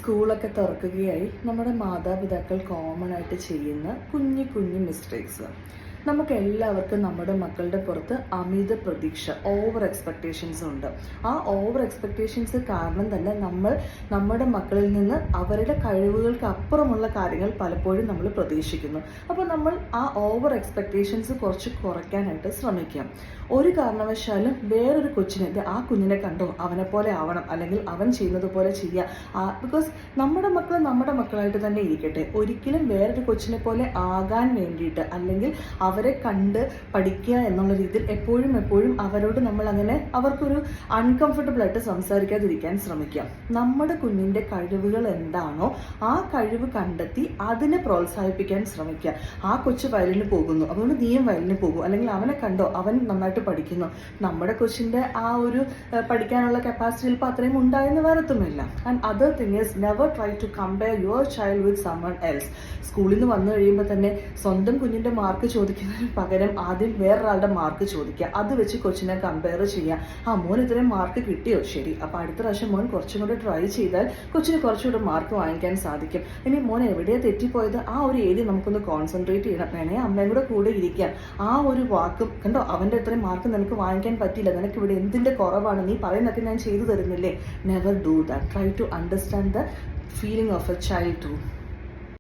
സ്കൂളൊക്കെ തുറക്കുകയായി നമ്മുടെ മാതാപിതാക്കൾ കോമൺ ആയിട്ട് ചെയ്യുന്ന കുഞ്ഞു കുഞ്ഞു മിസ്റ്റേക്സ്. നമുക്ക് എല്ലാവർക്കും നമ്മുടെ മക്കളുടെ പുറത്ത് അമിത പ്രതീക്ഷ, ഓവർ എക്സ്പെക്റ്റേഷൻസ് ഉണ്ട്. ആ ഓവർ എക്സ്പെക്റ്റേഷൻസ് കാരണം തന്നെ നമ്മൾ നമ്മുടെ മക്കളിൽ നിന്ന് അവരുടെ കഴിവുകൾക്ക് അപ്പുറമുള്ള കാര്യങ്ങൾ പലപ്പോഴും നമ്മൾ പ്രതീക്ഷിക്കുന്നു. അപ്പോൾ നമ്മൾ ആ ഓവർ എക്സ്പെക്റ്റേഷൻസ് കുറച്ച് കുറയ്ക്കാനായിട്ട് ശ്രമിക്കാം. ഒരു കാരണവശാലും വേറൊരു കൊച്ചിനെ, ആ കുഞ്ഞിനെ കണ്ടോ അവനെ പോലെ ആവണം, അല്ലെങ്കിൽ അവൻ ചെയ്യുന്നത് പോലെ ചെയ്യുക. ബിക്കോസ് നമ്മുടെ മക്കൾ നമ്മുടെ മക്കളായിട്ട് തന്നെ ഇരിക്കട്ടെ. ഒരിക്കലും വേറൊരു കൊച്ചിനെ പോലെ ആകാൻ വേണ്ടിയിട്ട്, അല്ലെങ്കിൽ അവരെ കണ്ട് പഠിക്കുക എന്നുള്ള രീതിയിൽ എപ്പോഴും അവരോട് നമ്മൾ അങ്ങനെ അവർക്കൊരു അൺകംഫർട്ടബിൾ ആയിട്ട് സംസാരിക്കാതിരിക്കാൻ ശ്രമിക്കാം. നമ്മുടെ കുഞ്ഞിന്റെ കഴിവുകൾ എന്താണോ ആ കഴിവ് കണ്ടെത്തി അതിനെ പ്രോത്സാഹിപ്പിക്കാൻ ശ്രമിക്കുക. ആ കൊച്ചു വയലിന് പോകുന്നു, അതുകൊണ്ട് നീയും വയലിന് പോകും, അല്ലെങ്കിൽ അവനെ കണ്ടോ അവൻ നന്നായിട്ട് പഠിക്കുന്നു. നമ്മുടെ കൊച്ചിന്റെ ആ ഒരു പഠിക്കാനുള്ള കപ്പാസിറ്റി ചിലപ്പോൾ അത്രയും ഉണ്ടായെന്ന് വരത്തുമില്ല. And other thing is never try to compare your child with someone else. സ്കൂളിൽ നിന്ന് വന്നു കഴിയുമ്പോൾ തന്നെ സ്വന്തം കുഞ്ഞിന്റെ മാർക്ക് ചോദിക്കുന്നതിന് പകരം ആദ്യം വേറൊരാളുടെ മാർക്ക് ചോദിക്കുക. അത് വെച്ച് കൊച്ചിനെ കമ്പയർ ചെയ്യുക. മോൻ ഇത്രയും മാർക്ക് കിട്ടിയോ, ശരി, അപ്പൊ അടുത്ത പ്രാവശ്യം മോൻ കുറച്ചും കൂടെ ട്രൈ ചെയ്താൽ കൊച്ചിന് കുറച്ചുകൂടെ മാർക്ക് വാങ്ങിക്കാൻ സാധിക്കും. ഇനി മോൻ എവിടെയാ തെറ്റിപ്പോയത്, ആ ഒരു ഏരിയ നമുക്കൊന്ന് കോൺസെൻട്രേറ്റ് ചെയ്യണം, വേണേ അമ്മയും കൂടെ കൂടെ ഇരിക്കാം. ആ ഒരു വാക്കും കണ്ടോ, അവന്റെ ഇത്രയും മാർക്ക് നിനക്ക് വാങ്ങിക്കാൻ പറ്റില്ല, നിനക്ക് ഇവിടെ എന്തിന്റെ കുറവാണ്, നീ പറയുന്നതൊക്കെ ഞാൻ ചെയ്തു തരുന്നില്ലേ. Never do that. Try to understand the feeling of a child to.